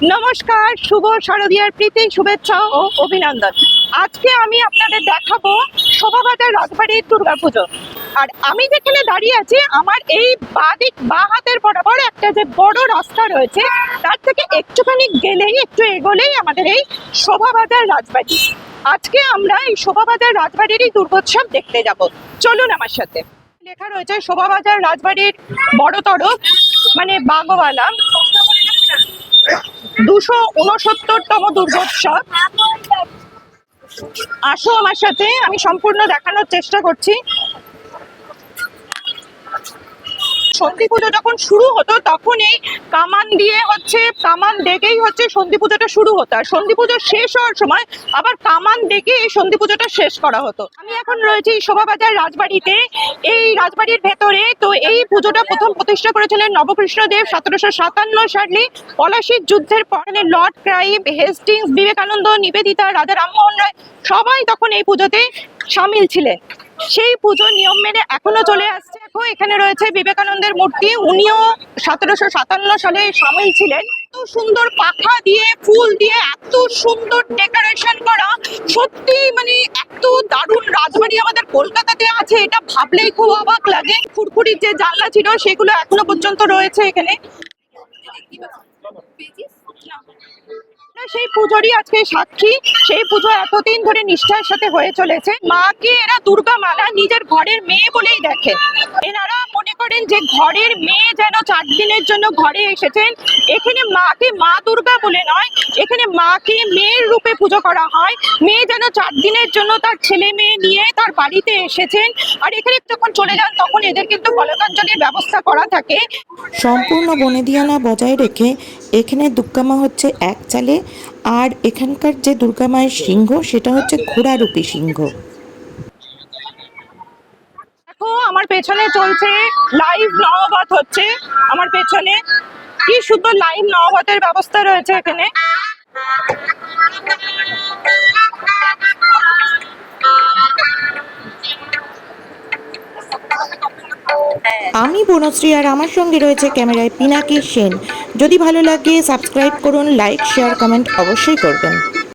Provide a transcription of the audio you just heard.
নমস্কার, শুভ শারদীয়ার প্রীতি শুভেচ্ছা ও অভিনন্দন। আজকে আমি আপনাদের দেখাবো শোভাবাজার রাজবাড়ির দুর্গাপুজো। আর আমি যেখানে দাঁড়িয়ে আছি, আমার এই বাঁ হাতের বরাবর একটা যে বড় রাস্তা রয়েছে, তার থেকে একটুখানি গেলেই, একটু এগোলেই আমাদের এই শোভাবাজার রাজবাড়ি। আজকে আমরা এই শোভাবাজার রাজবাড়িরই দুর্গোৎসব দেখতে যাব। চলুন আমার সাথে। লেখা রয়েছে শোভাবাজার রাজবাড়ির বড় তরফ, মানে বাগোয়ালা 269তম দুর্গোৎসব। আসো আমার সাথে, আমি সম্পূর্ণ দেখানোর চেষ্টা করছি। সন্ধি পুজো যখন শুরু হতো তখন এই কামান ডেকেই সন্ধি পুজোটা শুরু হতো, আর সন্ধি পুজো শেষ হওয়ার সময় আবার কামান ডেকে এই সন্ধি পুজোটা শেষ করা হতো। আমি এখন রয়েছি শোভাবাজার রাজবাড়িতে। এই রাজবাড়ির ভেতরে তো এই পুজোটা প্রথম প্রতিষ্ঠা করেছিলেন নবকৃষ্ণদেব 1757 সালে। পলাশির যুদ্ধের পর লর্ড ক্রাইভ, হেস্টিংস, বিবেকানন্দ, নিবেদিতা, রাজা রামমোহন রায় সবাই তখন এই পুজোতে সামিল ছিলেন। সেই পুজোর নিয়ম মেনে এখনো চলে আসছে। দেখো, এখানে রয়েছে বিবেকানন্দের মূর্তি, উনিও 1757 সালে সামিল ছিলেন। এত সুন্দর পাখা দিয়ে, ফুল দিয়ে, এত সুন্দর ডেকোরেশন করা, সত্যি মানে এত দারুণ রাজবাড়ি আমাদের কলকাতাতে আছে, এটা ভাবলেই খুব অবাক লাগে। ফুরফুরির যে জানলা ছিল সেগুলো এখনো পর্যন্ত রয়েছে এখানে। সেই পুজোরই আজকে সাক্ষী। সেই পুজো এতদিন ধরে নিষ্ঠার সাথে হয়ে চলেছে। মাকে এরা দুর্গা মালা নিজের ঘরের মেয়ে বলেই দেখেন। এনারা মনে করেন যে ঘরের মেয়ে যেন 4 দিনের জন্য ঘরে এসেছেন। এখানে মাকে মা দুর্গা বলে নয়, এখানে মাকে মেয়ের রূপে পুজো করা হয়। মেয়ে যেন 4 দিনের জন্য তার ছেলে মেয়ে নিয়ে তার বাড়িতে এসেছেন। আর এখানে যখন চলে যান তখন এদের কিন্তু কলকাঞ্জলির ব্যবস্থা করা থাকে। সম্পূর্ণ বনেদিয়ানা বজায় রেখে এখানে দুর্গামা হচ্ছে এক চালে, আর এখানকার যে দুর্গামায়ের সিংহ সেটা হচ্ছে ঘোড়ারূপী সিংহ। দেখো, আমার পেছনে চলছে লাইভ নববধ হচ্ছে। আমার পেছনে কি সুন্দর লাইভ নববধের ব্যবস্থা রয়েছে এখানে। আমি বনশ্রী, আর আমার সঙ্গে রয়েছে ক্যামেরায় পিনাকি সেন। যদি ভালো লাগে সাবস্ক্রাইব করুন, লাইক, শেয়ার, কমেন্ট অবশ্যই করবেন।